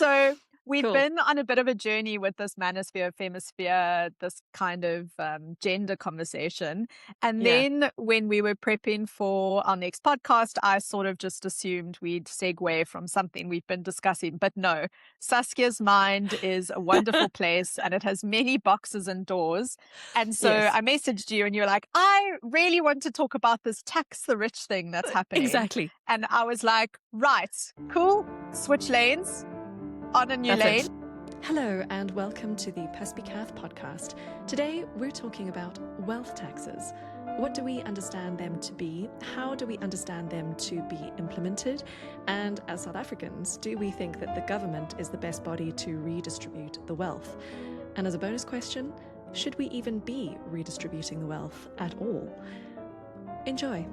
So we've Cool. been on a bit of a journey with this manosphere, femisphere, this kind of gender conversation. And Yeah. then when we were prepping for our next podcast, I sort of just assumed we'd segue from something we've been discussing. But no, Saskia's mind is a wonderful place and it has many boxes and doors. And so Yes. I messaged you and you were like, I really want to talk about this tax the rich thing that's happening. Exactly. And I was like, right, cool, switch lanes. On a new lane. Hello and welcome to the Perspicaz Podcast. Today we're talking about wealth taxes. What do we understand them to be? How do we understand them to be implemented? And as South Africans, do we think that the government is the best body to redistribute the wealth? And as a bonus question, should we even be redistributing the wealth at all? Enjoy.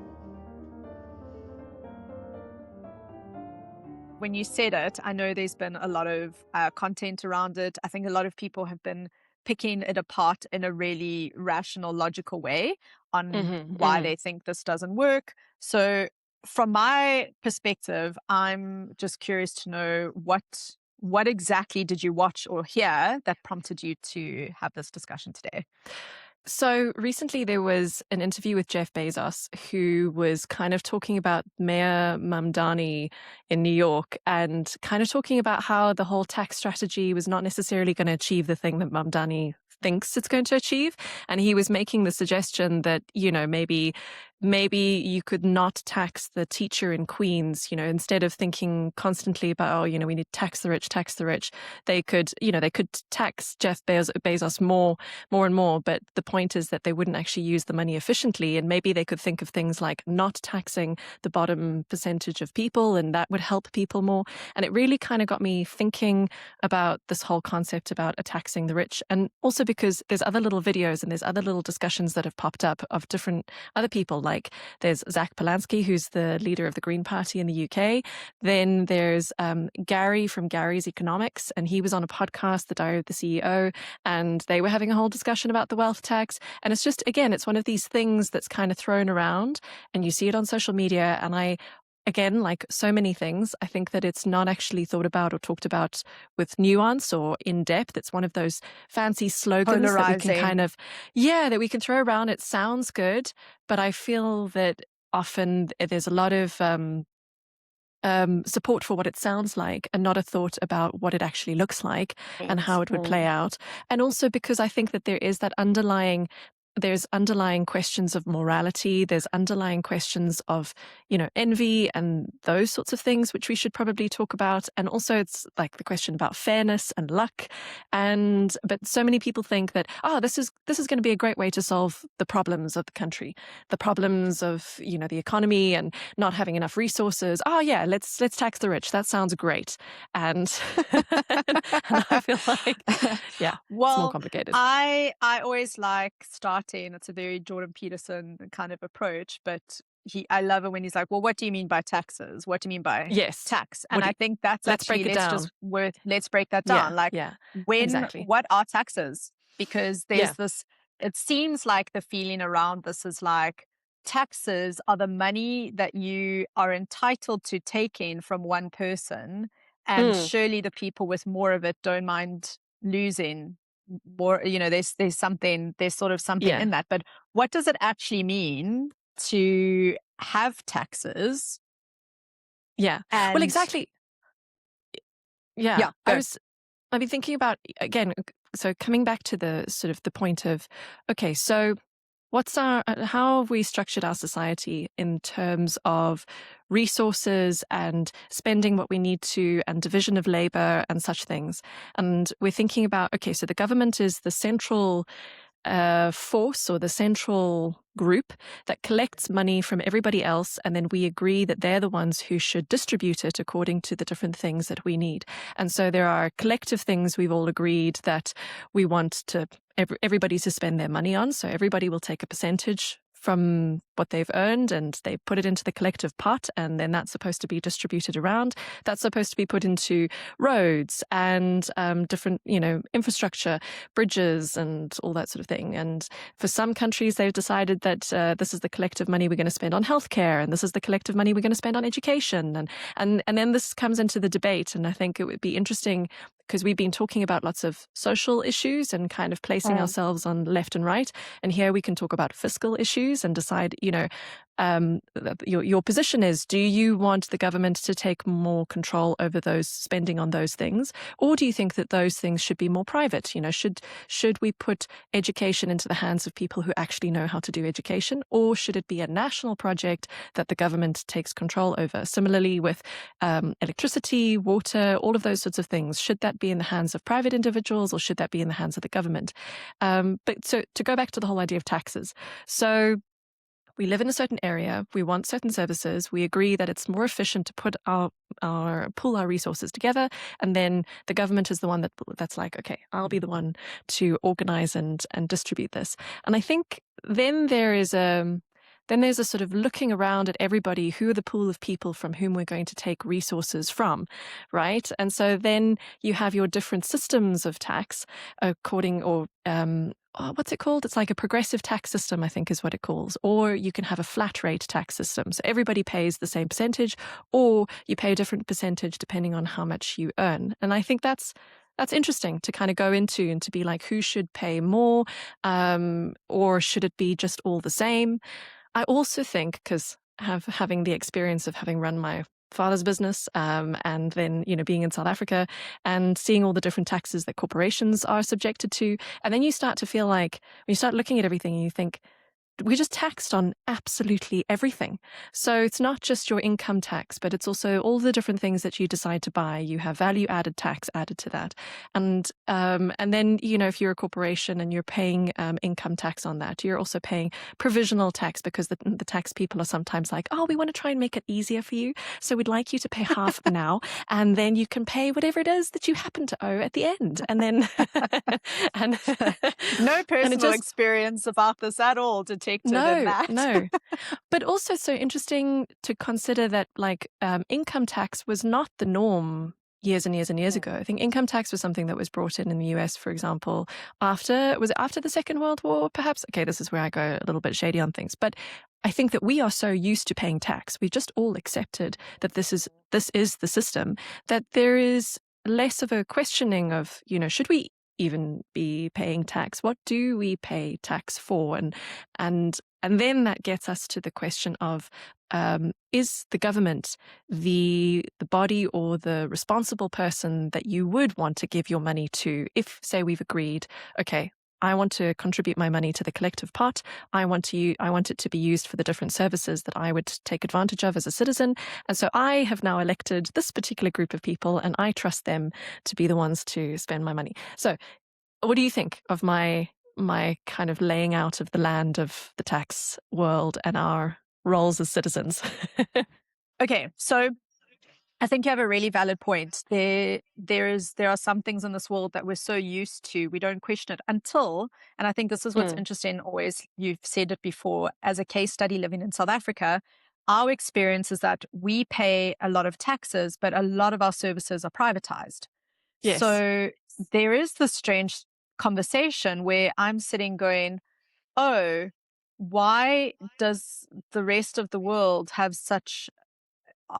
When you said it, I know there's been a lot of content around it. I think a lot of people have been picking it apart in a really rational, logical way on why they think this doesn't work. So from my perspective, I'm just curious to know what exactly did you watch or hear that prompted you to have this discussion today? So recently there was an interview with Jeff Bezos who was kind of talking about Mayor Mamdani in New York and kind of talking about how the whole tax strategy was not necessarily going to achieve the thing that Mamdani thinks it's going to achieve. And he was making the suggestion that, you know, maybe you could not tax the teacher in Queens, you know, instead of thinking constantly about, oh, you know, we need to tax the rich. They could tax Jeff Bezos more and more. But the point is that they wouldn't actually use the money efficiently. And maybe they could think of things like not taxing the bottom percentage of people, and that would help people more. And it really kind of got me thinking about this whole concept about taxing the rich. And also because there's other little videos and there's other little discussions that have popped up of different other people. Like there's Zach Polanski, who's the leader of the Green Party in the UK. Then there's Gary from Gary's Economics, and he was on a podcast, The Diary of the CEO, and they were having a whole discussion about the wealth tax. And it's just, again, it's one of these things that's kind of thrown around and you see it on social media. And again, like so many things, I think that it's not actually thought about or talked about with nuance or in depth. It's one of those fancy slogans that we can kind of, that we can throw around. It sounds good, but I feel that often there's a lot of support for what it sounds like and not a thought about what it actually looks like and how it would play out. And also because I think that there's underlying questions of morality. There's underlying questions of, you know, envy and those sorts of things, which we should probably talk about. And also it's like the question about fairness and luck. But so many people think that, this is going to be a great way to solve the problems of the country, the problems of, you know, the economy and not having enough resources. Let's tax the rich. That sounds great. And, and I feel like, it's more complicated. I always like starting. It's a very Jordan Peterson kind of approach, but I love it when he's like, well, what do you mean by taxes? What do you mean by tax? And I think that's let's break that down. What are taxes? Because there's this, it seems like the feeling around this is like taxes are the money that you are entitled to taking from one person. And surely the people with more of it don't mind losing more, you know, there's sort of something in that. But what does it actually mean to have taxes? Yeah. Well, exactly. Yeah. I've been thinking about, again, so coming back to the sort of the point of, okay, so how have we structured our society in terms of resources and spending what we need to and division of labor and such things? And we're thinking about, okay, so the government is the central force or the central group that collects money from everybody else, and then we agree that they're the ones who should distribute it according to the different things that we need. And so there are collective things we've all agreed that we want to everybody to spend their money on. So everybody will take a percentage from what they've earned, and they put it into the collective pot, and then that's supposed to be distributed around. That's supposed to be put into roads and different, infrastructure, bridges and all that sort of thing. And for some countries, they've decided that this is the collective money we're going to spend on healthcare, and this is the collective money we're going to spend on education. And then this comes into the debate. And I think it would be interesting, because we've been talking about lots of social issues and kind of placing ourselves on left and right. And here we can talk about fiscal issues and decide, your position is, do you want the government to take more control over those spending on those things? Or do you think that those things should be more private? Should we put education into the hands of people who actually know how to do education? Or should it be a national project that the government takes control over? Similarly with electricity, water, all of those sorts of things. Should that be in the hands of private individuals, or should that be in the hands of the government? But so to go back to the whole idea of taxes. So we live in a certain area, we want certain services, we agree that it's more efficient to put pool our resources together, and then the government is the one that's like, okay, I'll be the one to organize and distribute this. And I think then there's a sort of looking around at everybody, who are the pool of people from whom we're going to take resources from, right? And so then you have your different systems of tax what's it called? It's like a progressive tax system, I think is what it calls. Or you can have a flat rate tax system. So everybody pays the same percentage, or you pay a different percentage depending on how much you earn. And I think that's interesting to kind of go into, and to be like, who should pay more, or should it be just all the same? I also think, because having the experience of having run my father's business, and then, being in South Africa and seeing all the different taxes that corporations are subjected to. And then you start to feel like, when you start looking at everything and you think, we're just taxed on absolutely everything. So it's not just your income tax, but it's also all the different things that you decide to buy. You have value added tax added to that. And then, if you're a corporation and you're paying income tax on that, you're also paying provisional tax, because the tax people are sometimes like, oh, we want to try and make it easier for you. So we'd like you to pay half now, and then you can pay whatever it is that you happen to owe at the end. And then and no personal experience about this at all to No. But also so interesting to consider that income tax was not the norm years and years and years ago. I think income tax was something that was brought in the US, for example, after the Second World War, perhaps? Okay, this is where I go a little bit shady on things. But I think that we are so used to paying tax. We just all accepted that this is the system, that there is less of a questioning of, should we even be paying tax? What do we pay tax for? And then that gets us to the question of, is the government the body or the responsible person that you would want to give your money to? If, say, we've agreed, okay, I want to contribute my money to the collective pot. I want it to be used for the different services that I would take advantage of as a citizen. And so I have now elected this particular group of people, and I trust them to be the ones to spend my money. So what do you think of my kind of laying out of the land of the tax world and our roles as citizens? Okay, so I think you have a really valid point. There are some things in this world that we're so used to, we don't question it until, and I think this is what's interesting always, you've said it before, as a case study living in South Africa, our experience is that we pay a lot of taxes, but a lot of our services are privatized. Yes. So there is this strange conversation where I'm sitting going, oh, why does the rest of the world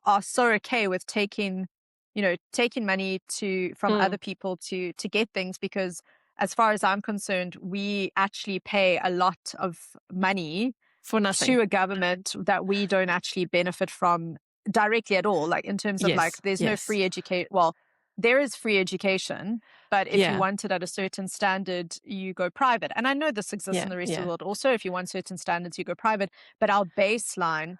are so okay with taking money from other people to get things? Because as far as I'm concerned, we actually pay a lot of money for nothing to a government that we don't actually benefit from directly at all. Like in terms of there's no free education. Well, there is free education, but if you want it at a certain standard, you go private. And I know this exists in the rest of the world also. If you want certain standards, you go private. But our baseline,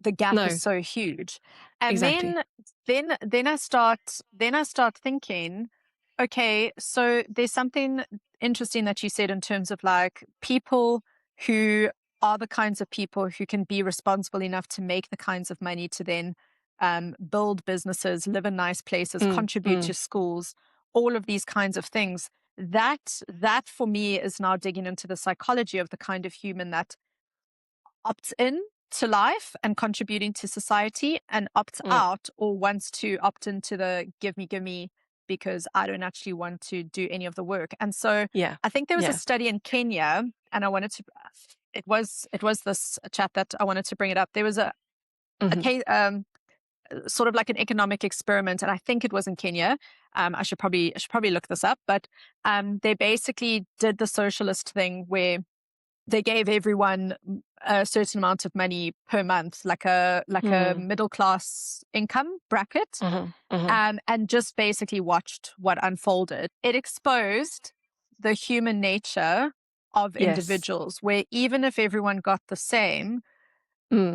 the gap is so huge. And then I start thinking, okay, so there's something interesting that you said in terms of people who are the kinds of people who can be responsible enough to make the kinds of money to then build businesses, live in nice places, contribute to schools, all of these kinds of things. That for me is now digging into the psychology of the kind of human that opts in to life and contributing to society, and opts out or wants to opt into the give me because I don't actually want to do any of the work. And so I think there was a study in Kenya, and I wanted to, it was this chat that I wanted to bring it up. There was a case, sort of like an economic experiment, and I think it was in Kenya. I should probably look this up, but they basically did the socialist thing where they gave everyone a certain amount of money per month, like a middle class income bracket, and just basically watched what unfolded. It exposed the human nature of individuals, where even if everyone got the same,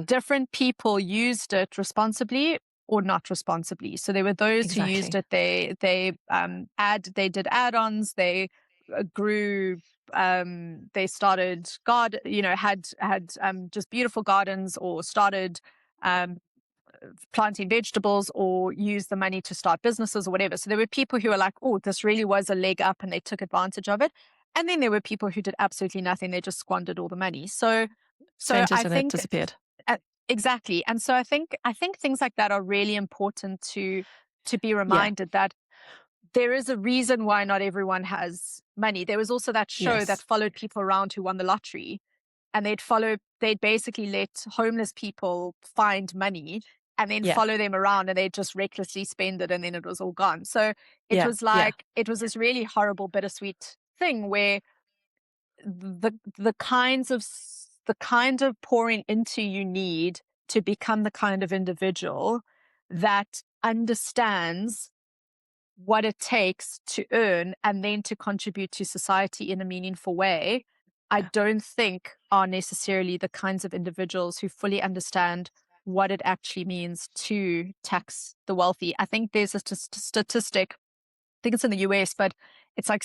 different people used it responsibly or not responsibly. So there were those who used it. They did add-ons. They grew. They started had just beautiful gardens, or started planting vegetables, or used the money to start businesses or whatever. So there were people who were like, oh, this really was a leg up, and they took advantage of it. And then there were people who did absolutely nothing. They just squandered all the money. So I think it disappeared. Exactly. And so I think things like that are really important to be reminded that there is a reason why not everyone has money. There was also that show that followed people around who won the lottery, and they'd basically let homeless people find money and then follow them around, and they'd just recklessly spend it, and then it was all gone. So it was like, it was this really horrible, bittersweet thing where the kind of pouring into you need to become the kind of individual that understands what it takes to earn and then to contribute to society in a meaningful way, I don't think are necessarily the kinds of individuals who fully understand what it actually means to tax the wealthy. I think there's a statistic, I think it's in the US, but it's like,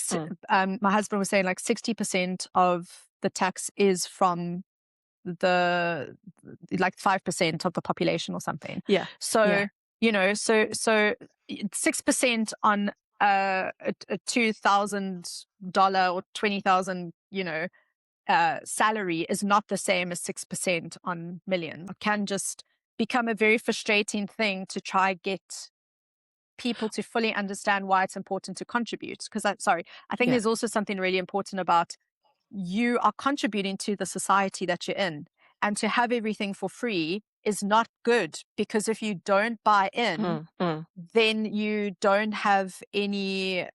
my husband was saying like 60% of the tax is from the like 5% of the population or something. So 6% on a $2,000 or $20,000 salary is not the same as 6% on millions. It can just become a very frustrating thing to try get people to fully understand why it's important to contribute. Because I think there's also something really important about, you are contributing to the society that you're in, and to have everything for free is not good, because if you don't buy in, then you don't have any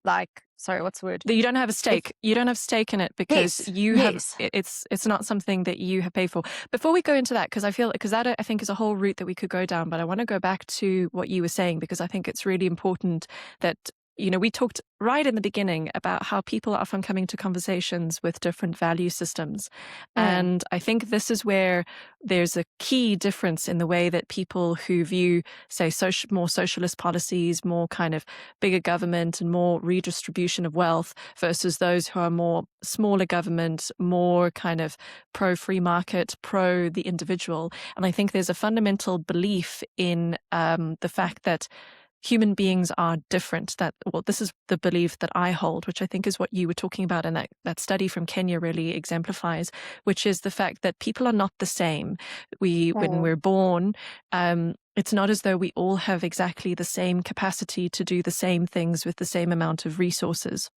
what's the word? You don't have a stake. You don't have stake in it, because it's not something that you have paid for. Before we go into that, because that I think is a whole route that we could go down, but I want to go back to what you were saying, because I think it's really important that, we talked right in the beginning about how people are often coming to conversations with different value systems. And I think this is where there's a key difference in the way that people who view, say, more socialist policies, more kind of bigger government and more redistribution of wealth, versus those who are more smaller government, more kind of pro-free market, pro the individual. And I think there's a fundamental belief in the fact that human beings are different. This is the belief that I hold, which I think is what you were talking about, and that study from Kenya really exemplifies, which is the fact that people are not the same. When we're born, it's not as though we all have exactly the same capacity to do the same things with the same amount of resources.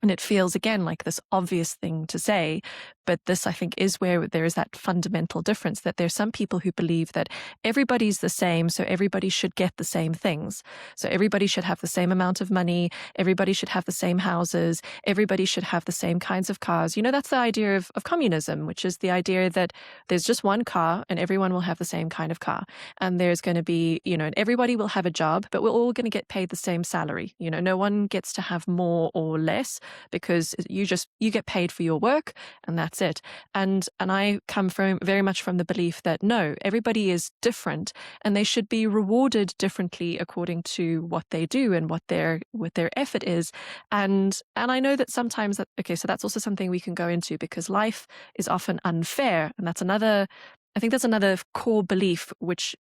And it feels, again, like this obvious thing to say, but this, I think, is where there is that fundamental difference, that there's some people who believe that everybody's the same, so everybody should get the same things. So everybody should have the same amount of money, everybody should have the same houses, everybody should have the same kinds of cars. That's the idea of communism, which is the idea that there's just one car and everyone will have the same kind of car. And there's going to be, and everybody will have a job, but we're all going to get paid the same salary. No one gets to have more or less, because you get paid for your work, and that's it. And I come very much from the belief that no, everybody is different, and they should be rewarded differently according to what they do and what their effort is. And I know that sometimes so that's also something we can go into, because life is often unfair, and I think that's another core belief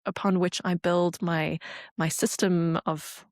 upon which I build my system of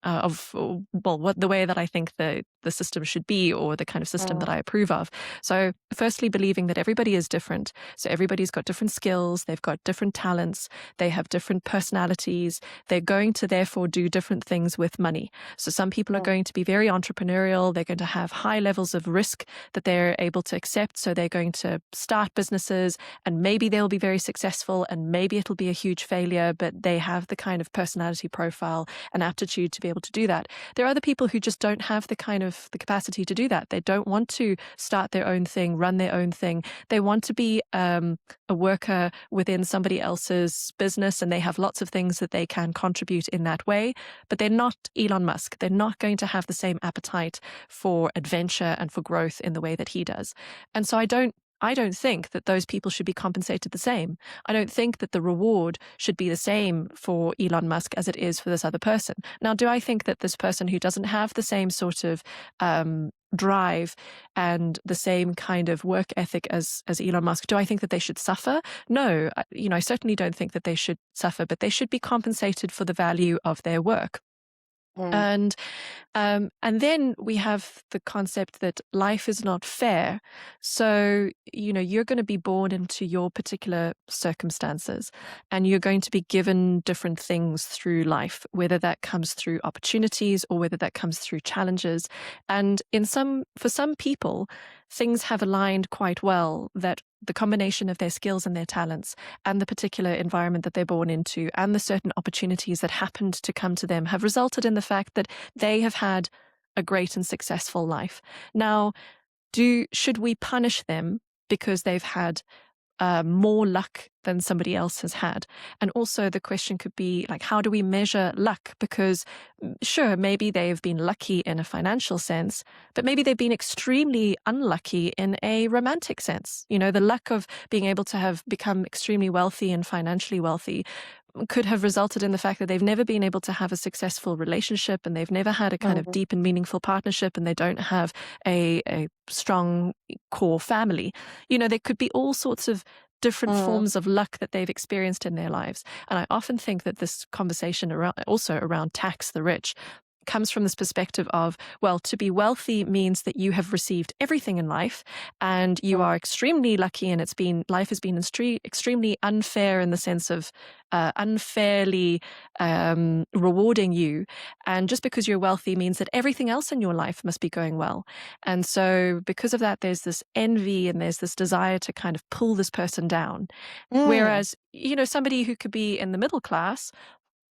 what the way that I think the system should be, or the kind of system that I approve of. So firstly, believing that everybody is different. So everybody's got different skills, they've got different talents, they have different personalities. They're going to therefore do different things with money. So some people are going to be very entrepreneurial. They're going to have high levels of risk that they're able to accept. So they're going to start businesses, and maybe they'll be very successful, and maybe it'll be a huge failure, but they have the kind of personality profile and aptitude to be able to do that. There are other people who just don't have the capacity to do that. They don't want to start their own thing, run their own thing. They want to be a worker within somebody else's business, and they have lots of things that they can contribute in that way. But they're not Elon Musk. They're not going to have the same appetite for adventure and for growth in the way that he does. And so I don't think that those people should be compensated the same. I don't think that the reward should be the same for Elon Musk as it is for this other person. Now, do I think that this person who doesn't have the same sort of drive and the same kind of work ethic as Elon Musk, do I think that they should suffer? No, I certainly don't think that they should suffer, but they should be compensated for the value of their work. And then we have the concept that life is not fair. So, you're going to be born into your particular circumstances, and you're going to be given different things through life, whether that comes through opportunities or whether that comes through challenges. And for some people, things have aligned quite well, that the combination of their skills and their talents and the particular environment that they're born into and the certain opportunities that happened to come to them have resulted in the fact that they have had a great and successful life. Now, should we punish them because they've had more luck than somebody else has had? And also the question could be, like, how do we measure luck? Because sure, maybe they've been lucky in a financial sense, but maybe they've been extremely unlucky in a romantic sense. The luck of being able to have become extremely wealthy and financially wealthy could have resulted in the fact that they've never been able to have a successful relationship, and they've never had a kind of deep and meaningful partnership, and they don't have a strong core family. There could be all sorts of different forms of luck that they've experienced in their lives. And I often think that this conversation around tax the rich comes from this perspective of, well, to be wealthy means that you have received everything in life, and you are extremely lucky, and life has been extremely unfair in the sense of unfairly rewarding you. And just because you're wealthy means that everything else in your life must be going well. And so because of that, there's this envy and there's this desire to kind of pull this person down. Whereas, somebody who could be in the middle class,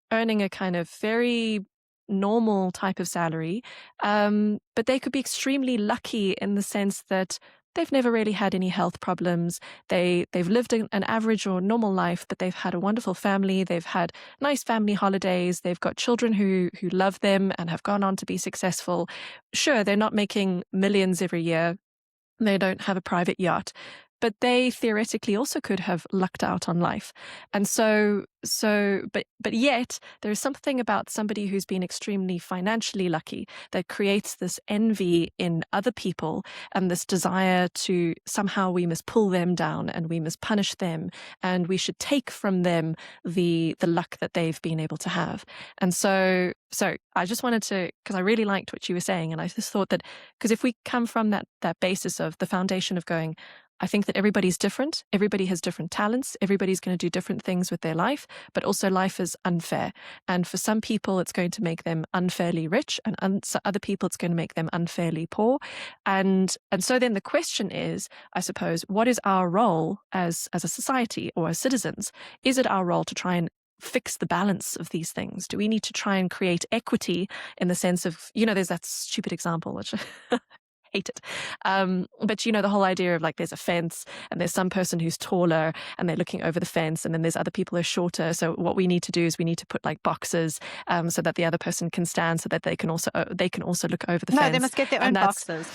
earning a kind of very normal type of salary, but they could be extremely lucky in the sense that they've never really had any health problems. They've lived an average or normal life, but they've had a wonderful family. They've had nice family holidays. They've got children who love them and have gone on to be successful. Sure, they're not making millions every year. They don't have a private yacht, but they theoretically also could have lucked out on life. And but yet there's something about somebody who's been extremely financially lucky that creates this envy in other people, and this desire to somehow we must pull them down and we must punish them, and we should take from them the luck that they've been able to have. And so I just wanted to, because I really liked what you were saying, and I just thought that, because if we come from that basis of the foundation of going, I think that everybody's different. Everybody has different talents. Everybody's going to do different things with their life, but also life is unfair. And for some people, it's going to make them unfairly rich, and for other people, it's going to make them unfairly poor. And so then the question is, I suppose, what is our role as a society or as citizens? Is it our role to try and fix the balance of these things? Do we need to try and create equity in the sense of, there's that stupid example, which hate it. But the whole idea of, like, there's a fence and there's some person who's taller and they're looking over the fence, and then there's other people who are shorter. So what we need to do is we need to put like boxes so that the other person can stand, so that they can also look over the fence. No, they must get their own boxes.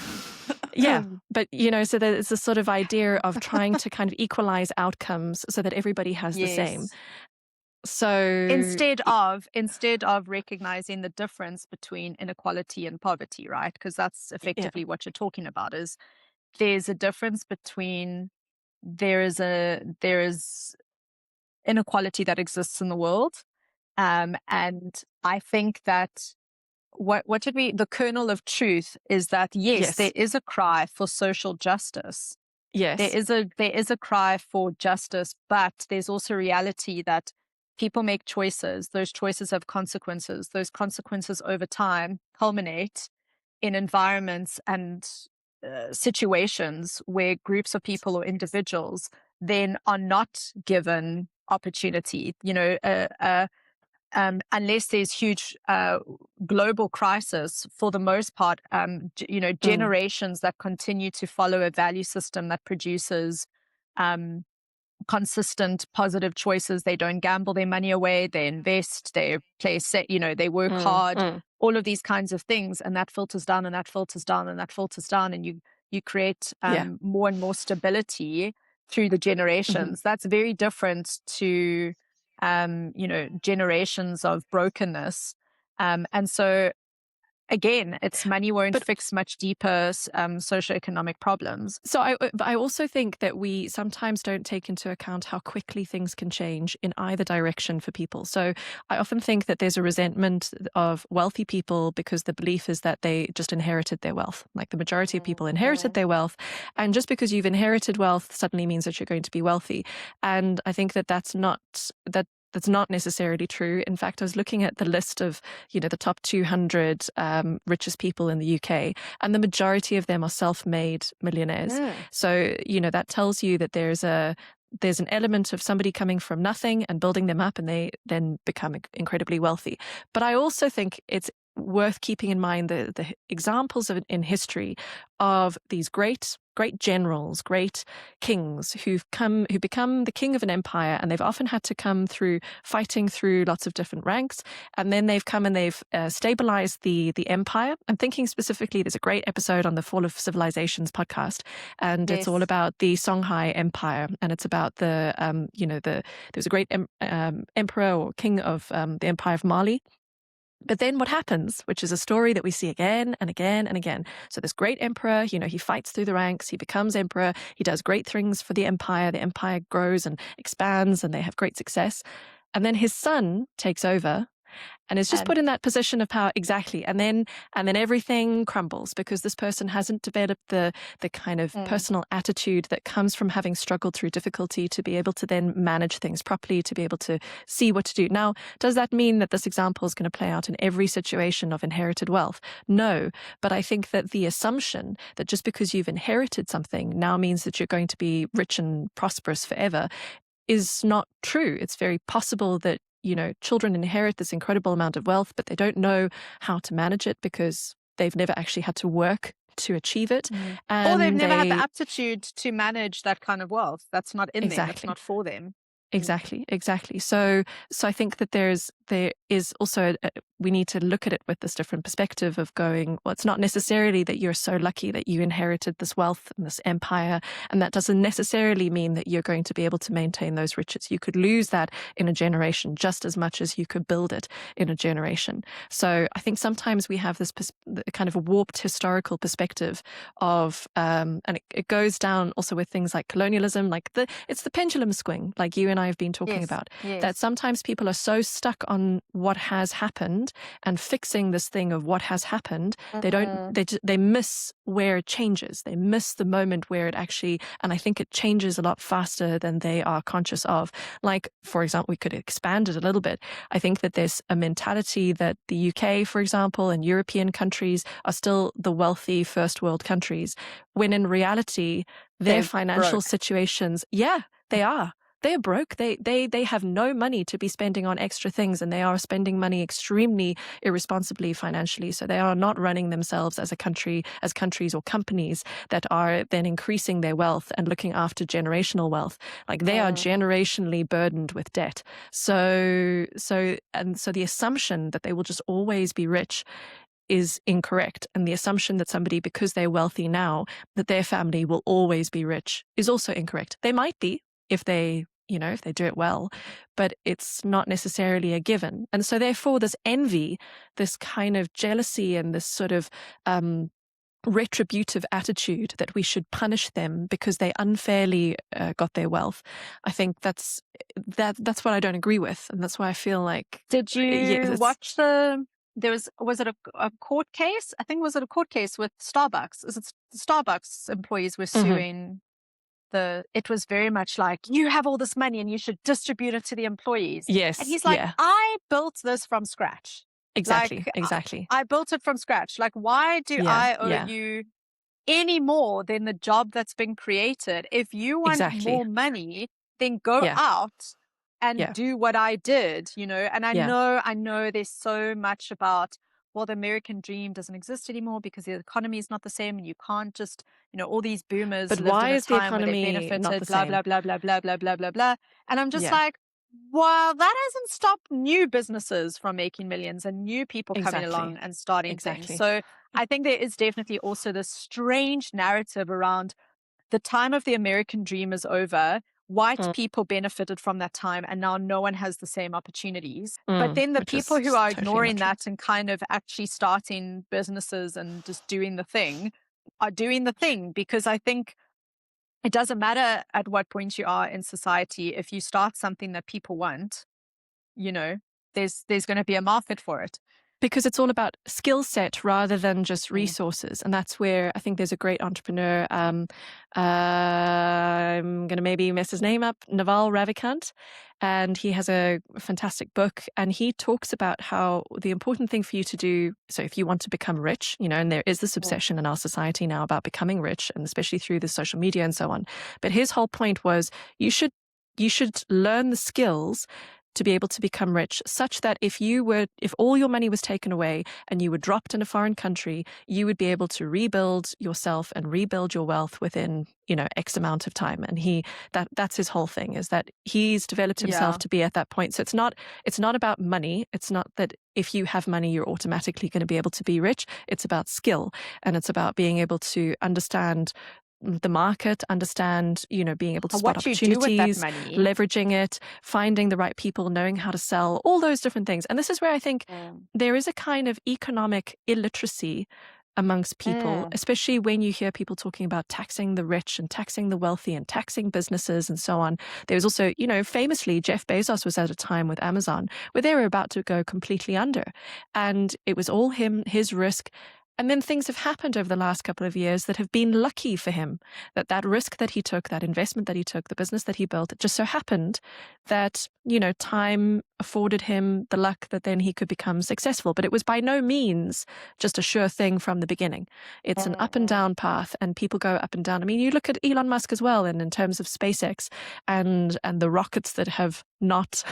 Yeah, but so there's this sort of idea of trying to kind of equalize outcomes so that everybody has the same. So instead of recognizing the difference between inequality and poverty, right? Because that's effectively what you're talking about, is there's a difference between there is inequality that exists in the world. And I think that what did we, the kernel of truth is that, yes, there is a cry for social justice. Yes. There is a cry for justice, but there's also reality that people make choices. Those choices have consequences. Those consequences over time culminate in environments and situations where groups of people or individuals then are not given opportunity. Unless there's huge global crisis, for the most part, generations that continue to follow a value system that produces consistent positive choices. They don't gamble their money away. They invest. They play set. They work hard. All of these kinds of things, and that filters down, and that filters down, and that filters down, and you create more and more stability through the generations. That's very different to generations of brokenness. And so, again, it's money won't fix much deeper socioeconomic problems. So I also think that we sometimes don't take into account how quickly things can change in either direction for people. So I often think that there's a resentment of wealthy people because the belief is that they just inherited their wealth. Like the majority of people inherited their wealth. And just because you've inherited wealth suddenly means that you're going to be wealthy. And I think that that's not necessarily true. In fact, I was looking at the list of, the top 200 richest people in the UK, and the majority of them are self-made millionaires. So, that tells you that there's an element of somebody coming from nothing and building them up, and they then become incredibly wealthy. But I also think it's worth keeping in mind the examples in history of these great generals, great kings who become the king of an empire, and they've often had to come through fighting through lots of different ranks, and then they've come and they've stabilized the empire. I'm thinking specifically, there's a great episode on the Fall of Civilizations podcast, and it's all about the Songhai Empire, and it's about there was a great emperor or king of the Empire of Mali. But then what happens, which is a story that we see again and again and again. So this great emperor, he fights through the ranks, he becomes emperor, he does great things for the empire grows and expands, and they have great success. And then his son takes over and is just put in that position of power. Exactly. And then everything crumbles because this person hasn't developed the kind of personal attitude that comes from having struggled through difficulty to be able to then manage things properly, to be able to see what to do. Now, does that mean that this example is going to play out in every situation of inherited wealth? No. But I think that the assumption that just because you've inherited something now means that you're going to be rich and prosperous forever is not true. It's very possible that children inherit this incredible amount of wealth, but they don't know how to manage it because they've never actually had to work to achieve it. Or they've never had the aptitude to manage that kind of wealth. That's not in them. That's not for them. Exactly. So I think that there is also we need to look at it with this different perspective of going, well, it's not necessarily that you're so lucky that you inherited this wealth and this empire, and that doesn't necessarily mean that you're going to be able to maintain those riches. You could lose that in a generation just as much as you could build it in a generation. So I think sometimes we have this kind of a warped historical perspective of, and it goes down also with things like colonialism, like it's the pendulum swing, like you and I have been talking about, that sometimes people are so stuck on what has happened and fixing this thing of what has happened, they miss where it changes. They miss the moment where it actually, and I think it changes a lot faster than they are conscious of. Like, for example, we could expand it a little bit. I think that there's a mentality that the UK, for example, and European countries are still the wealthy first world countries, when in reality, their financial situations, they are. They're broke. They have no money to be spending on extra things, and they are spending money extremely irresponsibly financially. So they are not running themselves as countries or companies that are then increasing their wealth and looking after generational wealth. Like they are generationally burdened with debt. So the assumption that they will just always be rich is incorrect. And the assumption that somebody, because they're wealthy now, that their family will always be rich is also incorrect. They might be if they do it well, but it's not necessarily a given. And so therefore this envy, this kind of jealousy and this sort of retributive attitude that we should punish them because they unfairly got their wealth, I think that's what I don't agree with. And that's why I feel like... Did you watch the was it a court case? I think, was it a court case with Starbucks? Is it Starbucks employees were suing it was very much like, you have all this money and you should distribute it to the employees. Yes. And he's like, I built this from scratch. Exactly. I built it from scratch. Like, why do I owe you any more than the job that's been created? If you want more money, then go out and do what I did, and I know there's so much about, well, the American dream doesn't exist anymore because the economy is not the same, and you can't just, all these boomers but lived why in a is the time where they economy benefited, not the blah, same? blah, blah, blah, blah, blah, blah, blah, blah. And I'm just like, well, that hasn't stopped new businesses from making millions and new people coming along and starting things. So I think there is definitely also this strange narrative around the time of the American dream is over. White people benefited from that time, and now no one has the same opportunities. But then the people who are ignoring that and kind of actually starting businesses and just doing the thing are doing the thing, because I think it doesn't matter at what point you are in society. If you start something that people want, there's going to be a market for it. Because it's all about skill set rather than just resources. And that's where I think there's a great entrepreneur. I'm going to maybe mess his name up, Naval Ravikant. And he has a fantastic book. And he talks about how the important thing for you to do, so if you want to become rich, and there is this obsession in our society now about becoming rich, and especially through the social media and so on. But his whole point was you should learn the skills to be able to become rich, such that if all your money was taken away and you were dropped in a foreign country, you would be able to rebuild yourself and rebuild your wealth within, X amount of time. And that's his whole thing, is that he's developed himself to be at that point. So it's not about money. It's not that if you have money, you're automatically going to be able to be rich. It's about skill, and it's about being able to understand the market, understand, being able to spot opportunities, leveraging it, finding the right people, knowing how to sell, all those different things. And this is where I think there is a kind of economic illiteracy amongst people, especially when you hear people talking about taxing the rich and taxing the wealthy and taxing businesses and so on. There was also, famously, Jeff Bezos was at a time with Amazon where they were about to go completely under. And it was all his risk. And then things have happened over the last couple of years that have been lucky for him, that risk that he took, that investment that he took, the business that he built, it just so happened that, time afforded him the luck that then he could become successful. But it was by no means just a sure thing from the beginning. It's an up and down path, and people go up and down. I mean, you look at Elon Musk as well, and in terms of SpaceX and the rockets that have not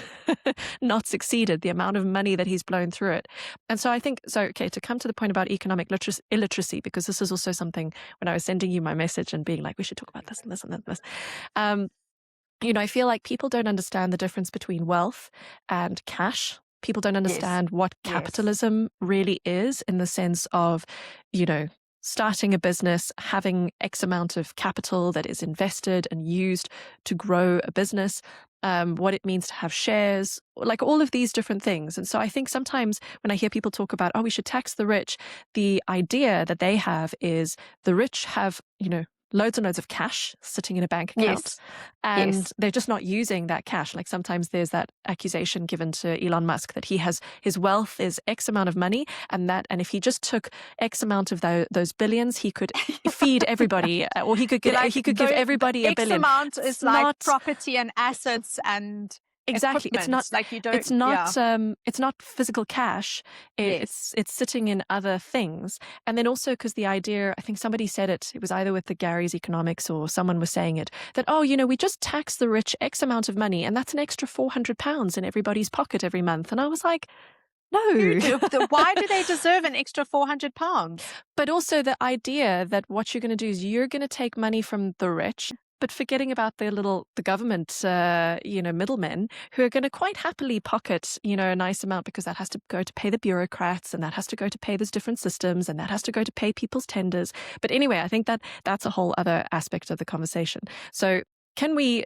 succeeded, the amount of money that he's blown through it. And so I think, to come to the point about economic illiteracy, because this is also something when I was sending you my message and being like, we should talk about this and this and this. I feel like people don't understand the difference between wealth and cash. People don't understand what capitalism really is, in the sense of, starting a business, having X amount of capital that is invested and used to grow a business, what it means to have shares, like all of these different things. And so I think sometimes when I hear people talk about, we should tax the rich, the idea that they have is the rich have, loads and loads of cash sitting in a bank account, and they're just not using that cash. Like sometimes there's that accusation given to Elon Musk that his wealth is X amount of money, and if he just took X amount of those billions, he could feed everybody, or he could give everybody a billion. X amount is like property and assets and exactly. It's not like you don't. It's not physical cash. It's sitting in other things. And then also because the idea, I think somebody said it was either with the Gary's Economics or someone was saying it, that we just tax the rich X amount of money, and that's an extra £400 in everybody's pocket every month. And I was like, no. Why do they deserve an extra £400? But also the idea that what you're going to do is you're going to take money from the rich, but forgetting about the government, middlemen who are going to quite happily pocket, a nice amount, because that has to go to pay the bureaucrats, and that has to go to pay those different systems, and that has to go to pay people's tenders. But anyway, I think that's a whole other aspect of the conversation. So can we,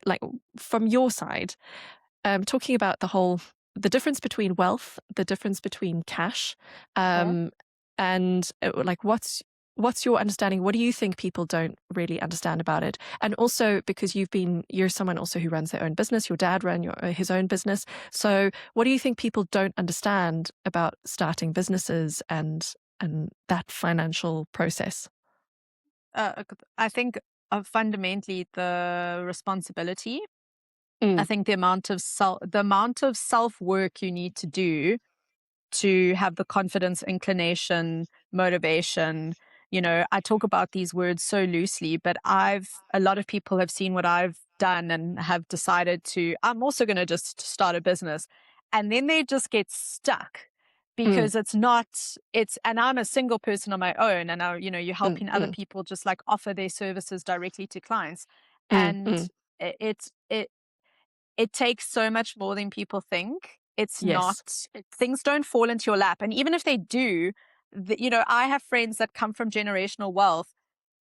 from your side, talking about the difference between wealth, the difference between cash, and what's your understanding? What do you think people don't really understand about it? And also, because you're someone also who runs their own business. Your dad ran his own business. So what do you think people don't understand about starting businesses and that financial process? I think fundamentally the responsibility. Mm. I think the amount of self work you need to do to have the confidence, inclination, motivation. I talk about these words so loosely, but a lot of people have seen what I've done and have decided I'm also going to just start a business. And then they just get stuck because and I'm a single person on my own, and you're helping other people just like offer their services directly to clients. And it takes so much more than people think. It's not, things don't fall into your lap. And even if they do, I have friends that come from generational wealth.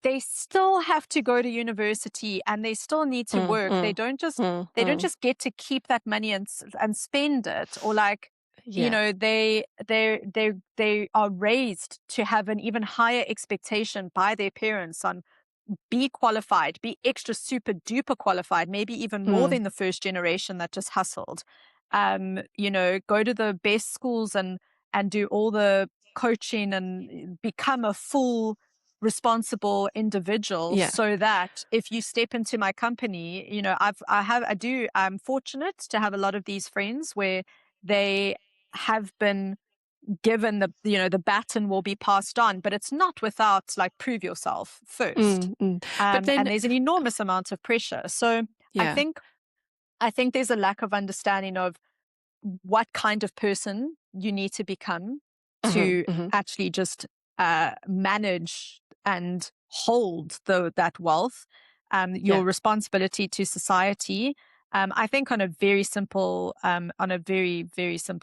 They still have to go to university and they still need to work. They don't just get to keep that money and spend it, or like, they are raised to have an even higher expectation by their parents on be qualified, be extra super duper qualified, maybe even more than the first generation that just hustled. Go to the best schools and do all the coaching and become a full responsible individual, so that if you step into my company, I'm fortunate to have a lot of these friends where they have been given the baton will be passed on, but it's not without like prove yourself first. But then, and there's an enormous amount of pressure. So I think there's a lack of understanding of what kind of person you need to become to actually just manage and hold that wealth, your responsibility to society. I think on a very simple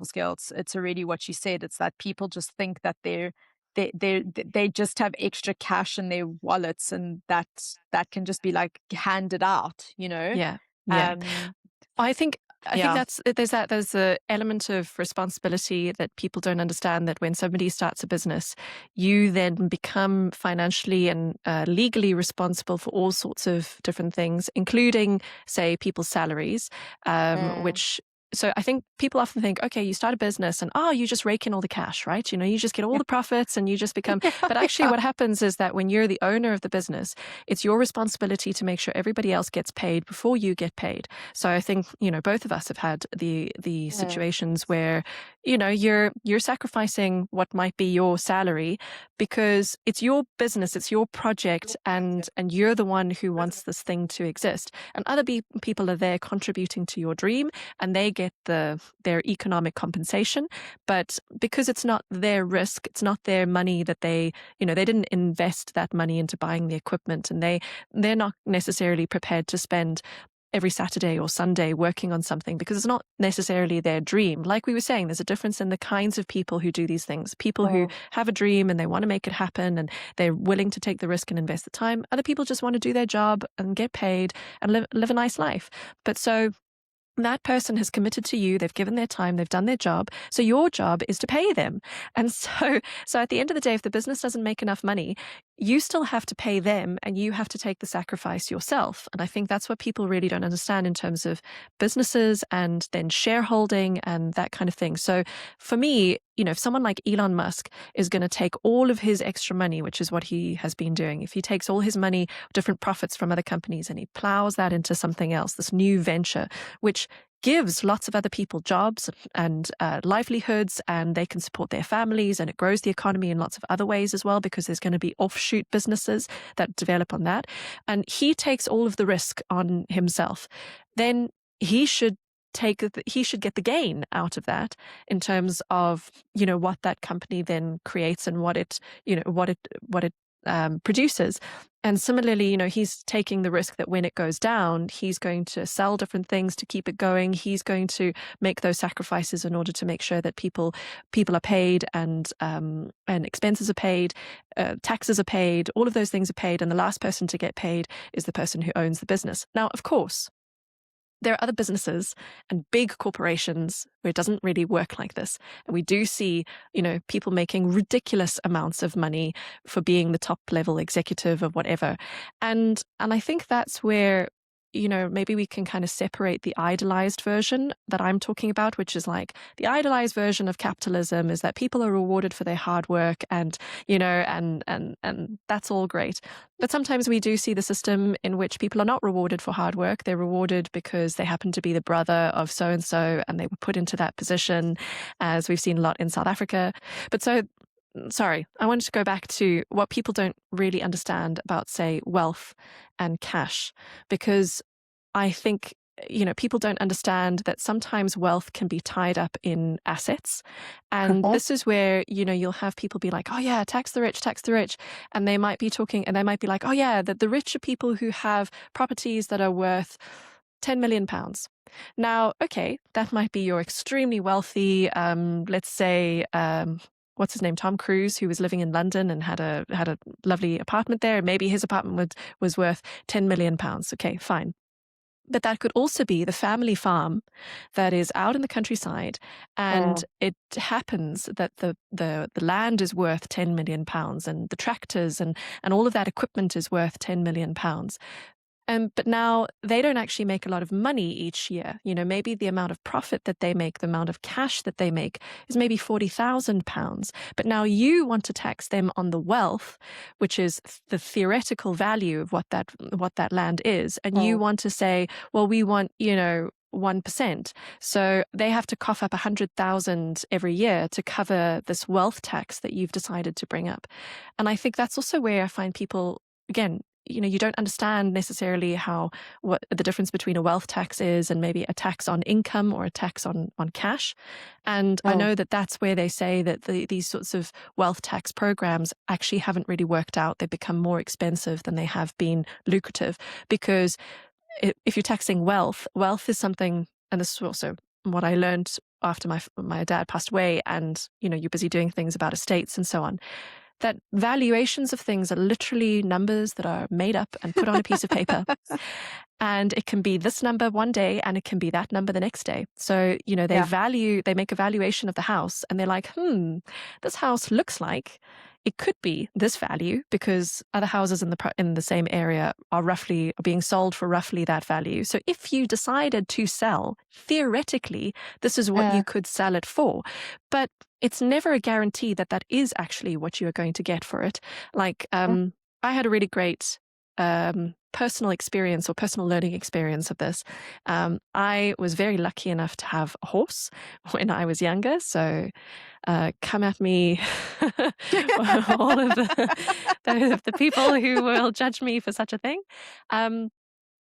scale, it's already what you said. It's that people just think that they just have extra cash in their wallets, and that can just be like handed out, I think there's the element of responsibility that people don't understand, that when somebody starts a business, you then become financially and legally responsible for all sorts of different things, including, say, people's salaries, which. So I think people often think, okay, you start a business and, you just rake in all the cash, right? You just get all the profits and you just become, but actually what happens is that when you're the owner of the business, it's your responsibility to make sure everybody else gets paid before you get paid. So I think, both of us have had the situations where, you're sacrificing what might be your salary because it's your business, it's your project, and you're the one who wants this thing to exist. And other people are there contributing to your dream, and they get their economic compensation. But because it's not their risk, it's not their money that they didn't invest that money into buying the equipment, and they're not necessarily prepared to spend every Saturday or Sunday working on something because it's not necessarily their dream. Like we were saying, there's a difference in the kinds of people who do these things. People who have a dream and they want to make it happen and they're willing to take the risk and invest the time. Other people just want to do their job and get paid and live a nice life. But so that person has committed to you, they've given their time, they've done their job. So your job is to pay them. And so at the end of the day, if the business doesn't make enough money, you still have to pay them and you have to take the sacrifice yourself. And I think that's what people really don't understand in terms of businesses and then shareholding and that kind of thing. So for me, if someone like Elon Musk is going to take all of his extra money, which is what he has been doing, if he takes all his money, different profits from other companies, and he plows that into something else, this new venture, which gives lots of other people jobs and livelihoods, and they can support their families, and it grows the economy in lots of other ways as well, because there's going to be offshoot businesses that develop on that. And he takes all of the risk on himself. Then he should get the gain out of that in terms of, what that company then creates and what it produces. And similarly, he's taking the risk that when it goes down, he's going to sell different things to keep it going. He's going to make those sacrifices in order to make sure that people are paid and expenses are paid, taxes are paid, all of those things are paid. And the last person to get paid is the person who owns the business. Now, of course, there are other businesses and big corporations where it doesn't really work like this. And we do see, people making ridiculous amounts of money for being the top level executive of whatever. And I think that's where, maybe we can kind of separate the idealized version that I'm talking about, which is like the idealized version of capitalism is that people are rewarded for their hard work and, and that's all great. But sometimes we do see the system in which people are not rewarded for hard work. They're rewarded because they happen to be the brother of so-and-so and they were put into that position, as we've seen a lot in South Africa. But sorry, I wanted to go back to what people don't really understand about, say, wealth and cash, because I think, people don't understand that sometimes wealth can be tied up in assets. And this is where, you'll have people be like, oh yeah, tax the rich. And they might be talking and they might be like, oh yeah, the rich are people who have properties that are worth 10 million pounds. Now, okay, that might be your extremely wealthy, let's say, what's his name, Tom Cruise, who was living in London and had a lovely apartment there. Maybe his apartment was worth 10 million pounds. Okay, fine. But that could also be the family farm that is out in the countryside, and it happens that the land is worth 10 million pounds, and the tractors and all of that equipment is worth 10 million pounds. But now they don't actually make a lot of money each year. Maybe the amount of profit that they make, the amount of cash that they make is maybe £40,000. But now you want to tax them on the wealth, which is the theoretical value of what that land is. And you want to say, well, we want, 1%. So they have to cough up 100,000 every year to cover this wealth tax that you've decided to bring up. And I think that's also where I find people, again, you don't understand necessarily what the difference between a wealth tax is and maybe a tax on income or a tax on cash. And I know that that's where they say that these sorts of wealth tax programs actually haven't really worked out. They've become more expensive than they have been lucrative, because if you're taxing wealth is something, and this is also what I learned after my dad passed away, and, you're busy doing things about estates and so on, that valuations of things are literally numbers that are made up and put on a piece of paper. And it can be this number one day and it can be that number the next day. So, they make a valuation of the house and they're like, this house looks like it could be this value because other houses in the same area are being sold for roughly that value. So if you decided to sell, theoretically, this is what you could sell it for. But it's never a guarantee that that is actually what you are going to get for it. Like, I had a really great personal experience or personal learning experience of this. I was very lucky enough to have a horse when I was younger. So come at me, all of the people who will judge me for such a thing.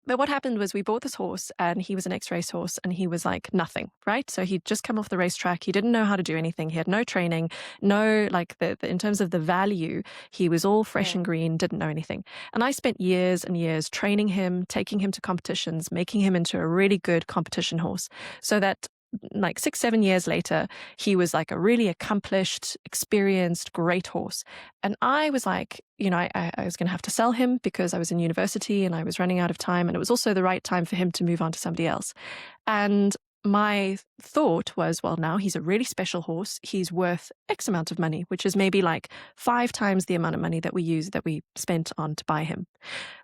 But what happened was we bought this horse and he was an ex-race horse and he was like nothing, right? So he'd just come off the racetrack. He didn't know how to do anything. He had no training, in terms of the value, he was all fresh and green, didn't know anything. And I spent years and years training him, taking him to competitions, making him into a really good competition horse so that 6-7 years later, he was like a really accomplished, experienced, great horse. And I was like, I was going to have to sell him because I was in university and I was running out of time. And it was also the right time for him to move on to somebody else. And my thought was, well, now he's a really special horse. He's worth X amount of money, which is maybe like 5 times the amount of money that we spent on to buy him.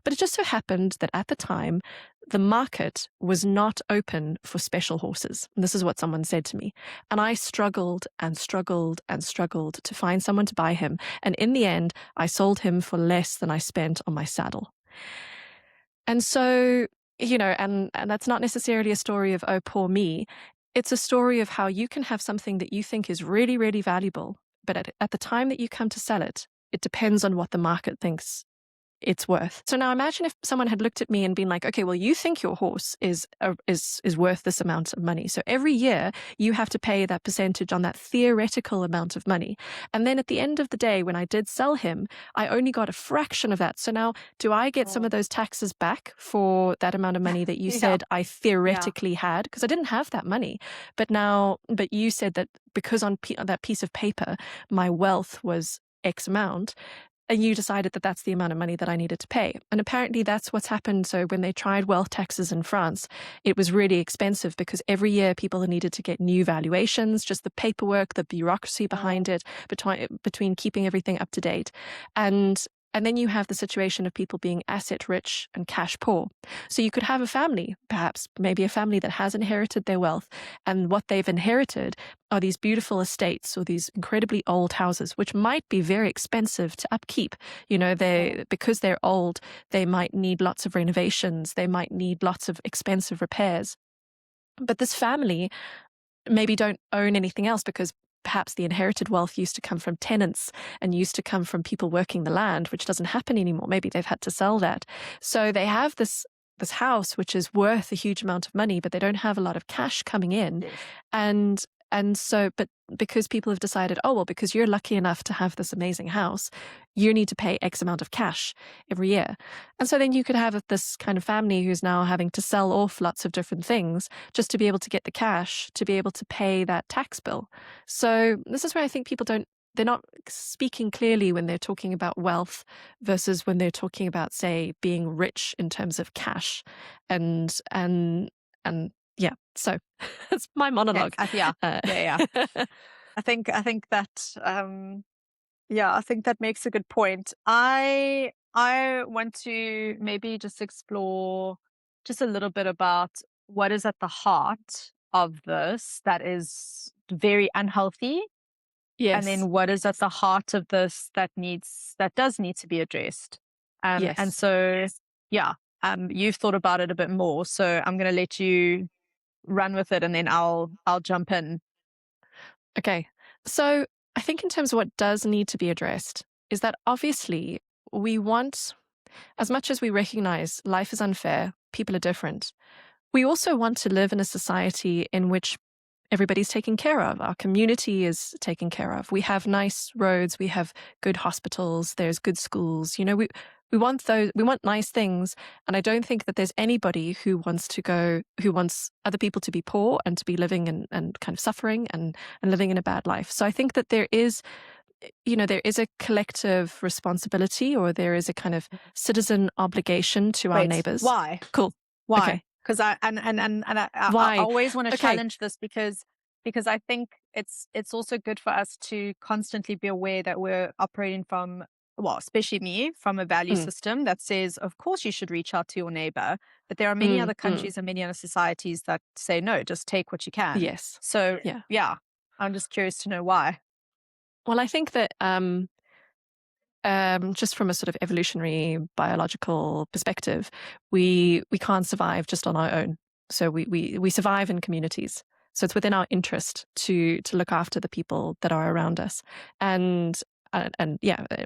But it just so happened that at the time, the market was not open for special horses. And this is what someone said to me. And I struggled and struggled and struggled to find someone to buy him. And in the end, I sold him for less than I spent on my saddle. And so, and that's not necessarily a story of, oh, poor me. It's a story of how you can have something that you think is really, really valuable. But at the time that you come to sell it, it depends on what the market thinks it's worth. So now imagine if someone had looked at me and been like, okay, well, you think your horse is worth this amount of money. So every year you have to pay that percentage on that theoretical amount of money. And then at the end of the day, when I did sell him, I only got a fraction of that. So now do I get some of those taxes back for that amount of money that you said I theoretically had? Because I didn't have that money. But you said that because on that piece of paper, my wealth was X amount, and you decided that that's the amount of money that I needed to pay. And apparently that's what's happened. So when they tried wealth taxes in France, it was really expensive because every year people needed to get new valuations, just the paperwork, the bureaucracy behind it, between keeping everything up to date. And then you have the situation of people being asset rich and cash poor. So you could have a family, perhaps maybe a family that has inherited their wealth, and what they've inherited are these beautiful estates or these incredibly old houses, which might be very expensive to upkeep. Because they're old, they might need lots of renovations. They might need lots of expensive repairs. But this family maybe don't own anything else because perhaps the inherited wealth used to come from tenants and used to come from people working the land, which doesn't happen anymore. Maybe they've had to sell that. So they have this house which is worth a huge amount of money, but they don't have a lot of cash coming in. But because people have decided, oh, well, because you're lucky enough to have this amazing house, you need to pay X amount of cash every year. And so then you could have this kind of family who's now having to sell off lots of different things just to be able to get the cash to be able to pay that tax bill. So this is where I think people they're not speaking clearly when they're talking about wealth versus when they're talking about, say, being rich in terms of cash. And yeah, so it's my monologue. Yeah. I think that I think that makes a good point. I want to maybe just explore just a little bit about what is at the heart of this that is very unhealthy. Yes. And then what is at the heart of this that does need to be addressed. Yes. And so, you've thought about it a bit more. So I'm going to let you run with it and then I'll jump in. Okay. So I think in terms of what does need to be addressed is that obviously we want, as much as we recognize life is unfair, people are different, we also want to live in a society in which everybody's taken care of. Our community is taken care of. We have nice roads. We have good hospitals. There's good schools. We want those. We want nice things. And I don't think that there's anybody who wants other people to be poor and to be living and kind of suffering and living in a bad life. So I think that there is a collective responsibility, or there is a kind of citizen obligation to our neighbors. Why? Cool. Why? Okay. Because I always want to challenge this because I think it's also good for us to constantly be aware that we're operating from, well, especially me, from a value system that says, of course, you should reach out to your neighbor. But there are many other countries and many other societies that say, no, just take what you can. Yes. So, I'm just curious to know why. Well, I think that just from a sort of evolutionary biological perspective, we can't survive just on our own. So we survive in communities. So it's within our interest to look after the people that are around us. And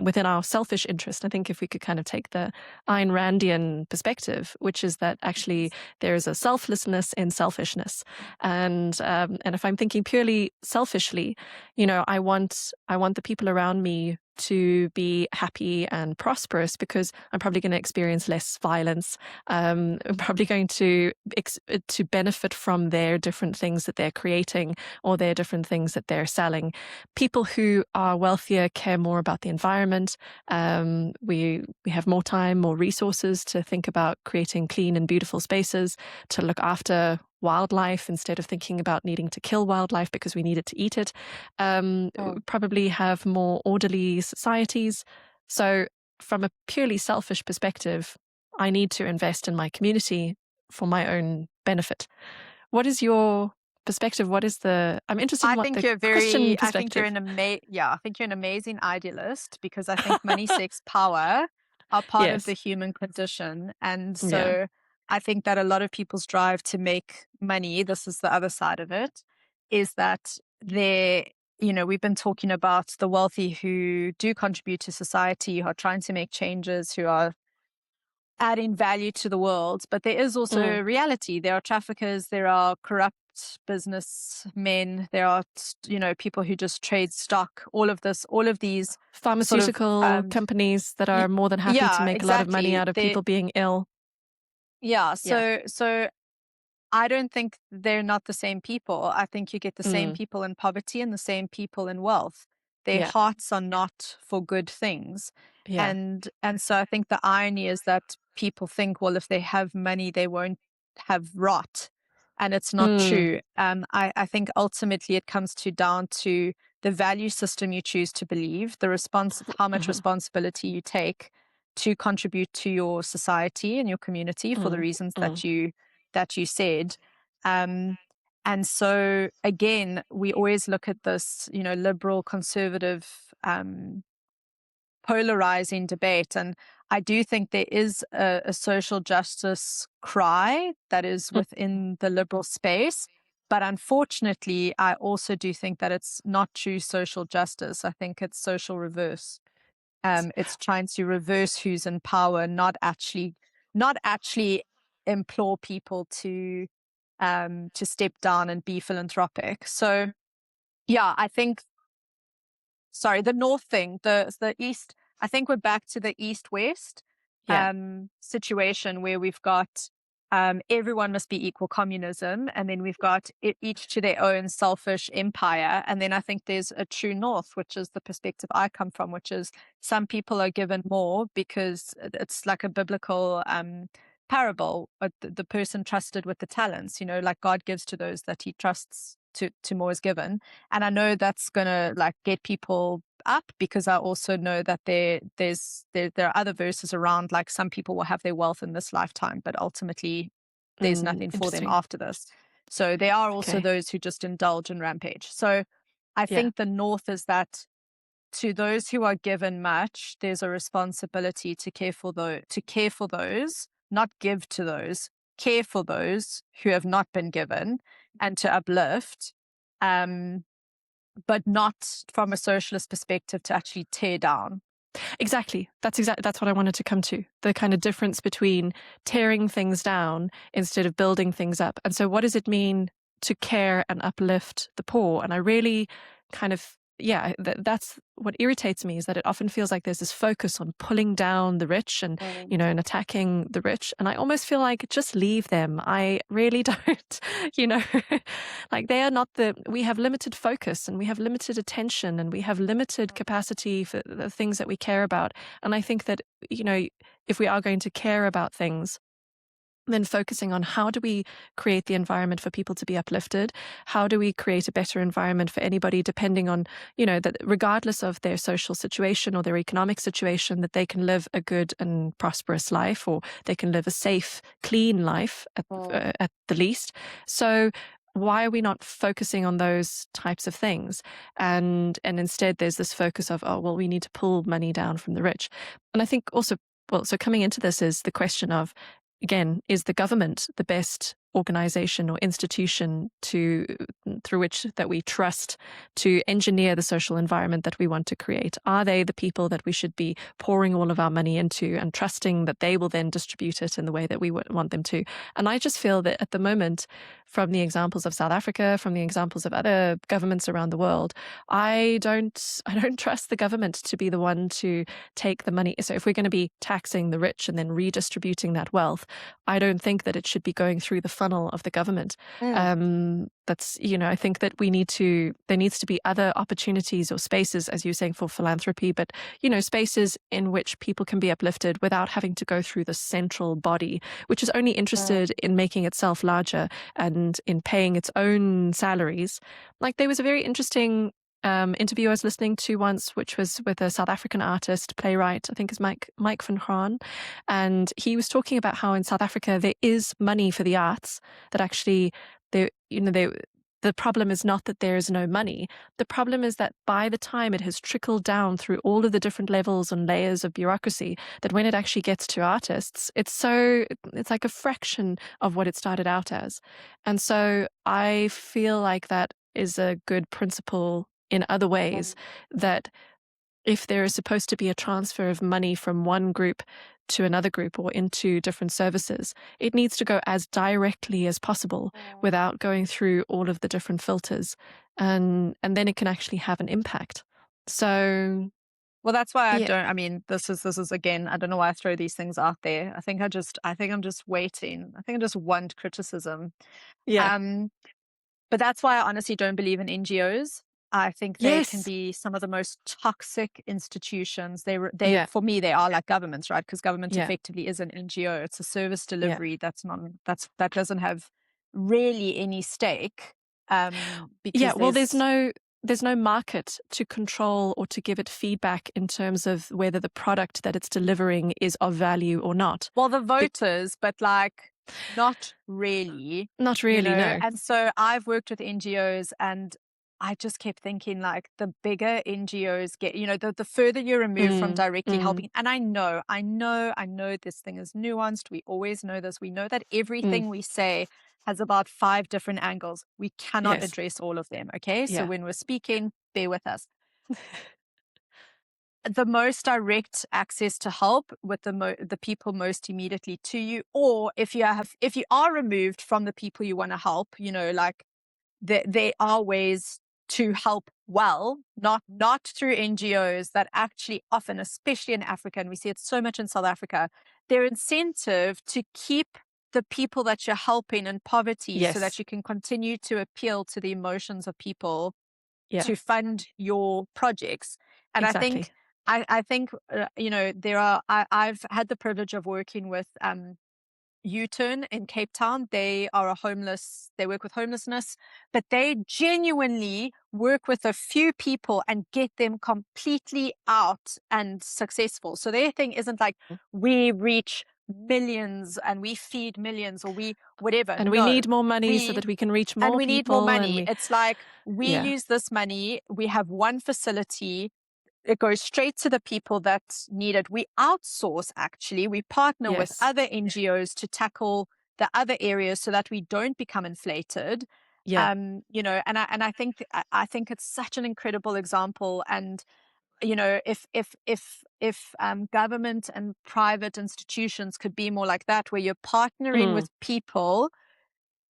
within our selfish interest, I think if we could kind of take the Ayn Randian perspective, which is that actually there is a selflessness in selfishness. And if I'm thinking purely selfishly, I want the people around me to be happy and prosperous because I'm probably going to experience less violence. I'm probably going to benefit from their different things that they're creating or their different things that they're selling. People who are wealthier care more about the environment. We have more time, more resources to think about creating clean and beautiful spaces, to look after wildlife instead of thinking about needing to kill wildlife because we need it to eat it. Probably have more orderly societies. So from a purely selfish perspective, I need to invest in my community for my own benefit. What is your perspective? I'm interested in what the Christian perspective. I think you're an amazing idealist because I think money, sex, power are part of the human condition. And so I think that a lot of people's drive to make money, this is the other side of it, is that we've been talking about the wealthy who do contribute to society, who are trying to make changes, who are adding value to the world. But there is also a reality. There are traffickers, there are corrupt businessmen, there are, people who just trade stock, all of these pharmaceutical companies that are more than happy to make a lot of money out of people being ill. Yeah. So I don't think they're not the same people. I think you get the same people in poverty and the same people in wealth. Their hearts are not for good things. Yeah. And so I think the irony is that people think, well, if they have money, they won't have rot. And it's not true. I think ultimately it comes down to the value system you choose to believe, how much responsibility you take to contribute to your society and your community for the reasons that you said. And so again, we always look at this, liberal, conservative, polarizing debate. And I do think there is a social justice cry that is within the liberal space. But unfortunately, I also do think that it's not true social justice. I think it's social reverse. It's trying to reverse who's in power, not actually implore people to step down and be philanthropic. So, yeah, I think. Sorry, the North thing, the East. I think we're back to the East-West situation where we've got everyone must be equal communism, and then we've got each to their own selfish empire. And then I think there's a true North, which is the perspective I come from, which is some people are given more because it's like a biblical parable. The person trusted with the talents, like God gives to those that he trusts. To more is given. And I know that's going to get people up, because I also know that there are other verses around, like some people will have their wealth in this lifetime, but ultimately there's nothing for them after this. So there are also those who just indulge in rampage. So I think the North is that to those who are given much, there's a responsibility to care for those, not give to those, care for those who have not been given, and to uplift, but not from a socialist perspective to actually tear down. Exactly. That's what I wanted to come to. The kind of difference between tearing things down instead of building things up. And so what does it mean to care and uplift the poor? And I really kind of, that's what irritates me, is that it often feels like there's this focus on pulling down the rich and, and attacking the rich. And I almost feel like just leave them. I really don't, like they are not we have limited focus and we have limited attention and we have limited capacity for the things that we care about. And I think that, if we are going to care about things, then focusing on how do we create the environment for people to be uplifted? How do we create a better environment for anybody, depending on, that regardless of their social situation or their economic situation, that they can live a good and prosperous life, or they can live a safe, clean life at the least. So why are we not focusing on those types of things? And instead there's this focus of, we need to pull money down from the rich. And I think also, so coming into this is the question of, again, is the government the best organization or institution through which that we trust to engineer the social environment that we want to create? Are they the people that we should be pouring all of our money into and trusting that they will then distribute it in the way that we want them to? And I just feel that at the moment, from the examples of South Africa, from the examples of other governments around the world, I don't trust the government to be the one to take the money. So if we're going to be taxing the rich and then redistributing that wealth, I don't think that it should be going through the funnel of the government. That's, I think that there needs to be other opportunities or spaces, as you're saying, for philanthropy, but, spaces in which people can be uplifted without having to go through the central body, which is only interested in making itself larger and in paying its own salaries. Like there was a very interesting interview I was listening to once, which was with a South African artist, playwright, I think is Mike van Graan. And he was talking about how in South Africa there is money for the arts, that actually the problem is not that there is no money. The problem is that by the time it has trickled down through all of the different levels and layers of bureaucracy, that when it actually gets to artists, it's like a fraction of what it started out as. And so I feel like that is a good principle in other ways, that if there is supposed to be a transfer of money from one group to another group or into different services, it needs to go as directly as possible without going through all of the different filters. And then it can actually have an impact. So, well, that's why this is again, I don't know why I throw these things out there. I think I'm just waiting. I think I just want criticism. Yeah. But that's why I honestly don't believe in NGOs. I think they can be some of the most toxic institutions. For me, they are like governments, right? Because government effectively is an NGO. It's a service delivery that doesn't have really any stake. Well, there's no market to control or to give it feedback in terms of whether the product that it's delivering is of value or not. Well, the voters, but like not really. Not really, no. And so I've worked with NGOs, and I just kept thinking, like, the bigger NGOs get, the further you're removed from directly helping. And I know this thing is nuanced. We always know this. We know that everything we say has about 5 different angles. We cannot address all of them. Okay. So when we're speaking, bear with us. The most direct access to help with the people most immediately to you, or if you are removed from the people you want to help, like there are ways to help well, not through NGOs that actually often, especially in Africa, and we see it so much in South Africa, their incentive to keep the people that you're helping in poverty so that you can continue to appeal to the emotions of people to fund your projects. And I think I've had the privilege of working with U-Turn in Cape Town. They work with homelessness, but they genuinely work with a few people and get them completely out and successful. So their thing isn't like we reach millions and we feed millions or we whatever. And we need more money so that we can reach more people. And we need more money. It's like we use this money. We have one facility. It goes straight to the people that need it. We outsource, actually. We partner with other NGOs to tackle the other areas so that we don't become inflated. And I think it's such an incredible example. And if government and private institutions could be more like that, where you're partnering with people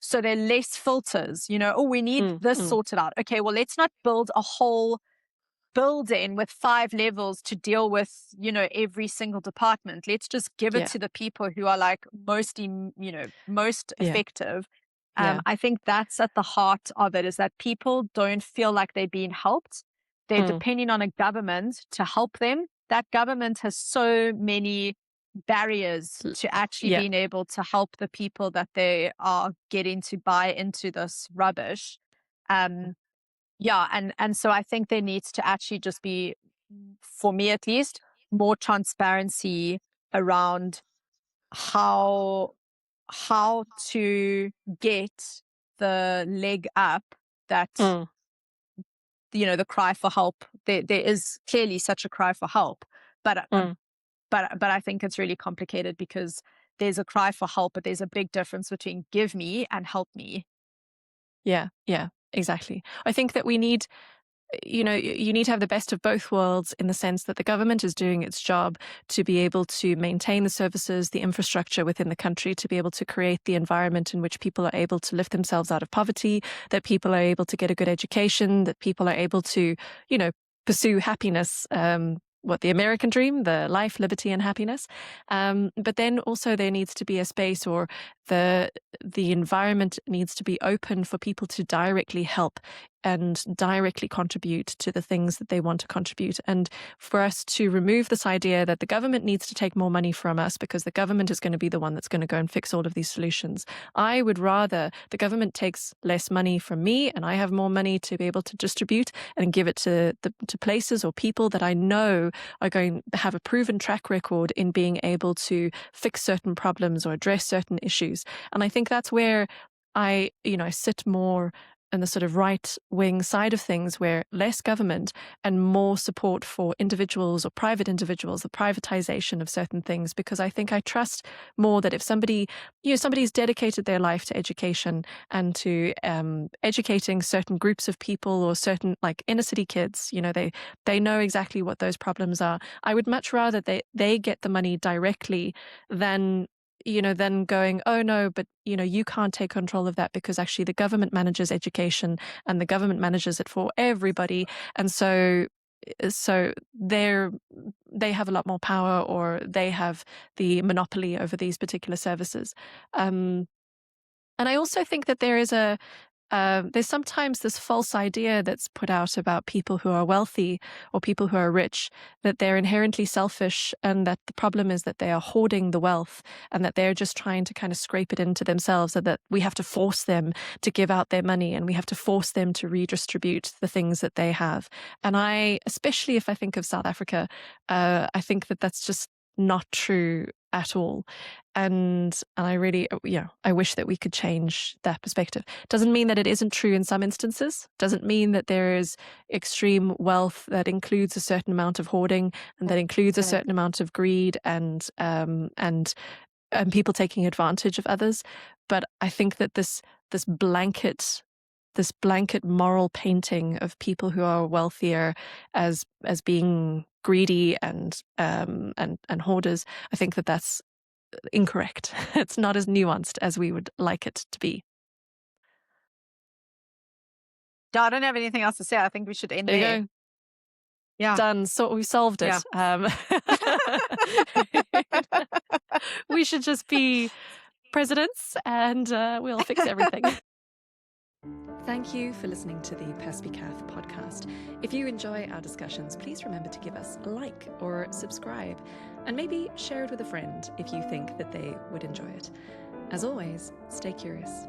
so they're less filters, we need this sorted out. Okay, well, let's not build a whole building with 5 levels to deal with, every single department. Let's just give it to the people who are like most effective. I think that's at the heart of it, is that people don't feel like they're being helped. They're depending on a government to help them. That government has so many barriers to actually being able to help the people that they are getting to buy into this rubbish. And so I think there needs to actually just be, for me at least, more transparency around how to get the leg up that the cry for help. There is clearly such a cry for help, but I think it's really complicated because there's a cry for help, but there's a big difference between give me and help me. Yeah, exactly. I think that we need, you need to have the best of both worlds, in the sense that the government is doing its job to be able to maintain the services, the infrastructure within the country, to be able to create the environment in which people are able to lift themselves out of poverty, that people are able to get a good education, that people are able to, pursue happiness, the American dream, the life, liberty, and happiness. But then also there needs to be a space, or the environment needs to be open for people to directly help and directly contribute to the things that they want to contribute. And for us to remove this idea that the government needs to take more money from us because the government is going to be the one that's going to go and fix all of these solutions. I would rather the government takes less money from me and I have more money to be able to distribute and give it to places or people that I know are going to have a proven track record in being able to fix certain problems or address certain issues. And I think that's where I sit more on the sort of right-wing side of things, where less government and more support for individuals or private individuals, the privatization of certain things, because I think I trust more that if somebody's dedicated their life to education and to educating certain groups of people or certain, like inner city kids, they know exactly what those problems are. I would much rather they get the money directly than going, oh no, but you can't take control of that because actually the government manages education and the government manages it for everybody. And so they have a lot more power, or they have the monopoly over these particular services. And I also think that there is there's sometimes this false idea that's put out about people who are wealthy or people who are rich, that they're inherently selfish, and that the problem is that they are hoarding the wealth and that they're just trying to kind of scrape it into themselves, and that we have to force them to give out their money and we have to force them to redistribute the things that they have. And especially if I think of South Africa, I think that that's just not true at all. And I really, I wish that we could change that perspective. Doesn't mean that it isn't true in some instances. Doesn't mean that there is extreme wealth that includes a certain amount of hoarding and that includes a certain amount of greed and people taking advantage of others. But I think that this blanket moral painting of people who are wealthier as being greedy and hoarders, I think that that's incorrect. It's not as nuanced as we would like it to be. I don't have anything else to say. I think we should end there. You go. Yeah. Done. So we solved it. Yeah. We should just be presidents and we'll fix everything. Thank you for listening to the Perspicaz Podcast. If you enjoy our discussions, please remember to give us a like or subscribe, and maybe share it with a friend if you think that they would enjoy it. As always, stay curious.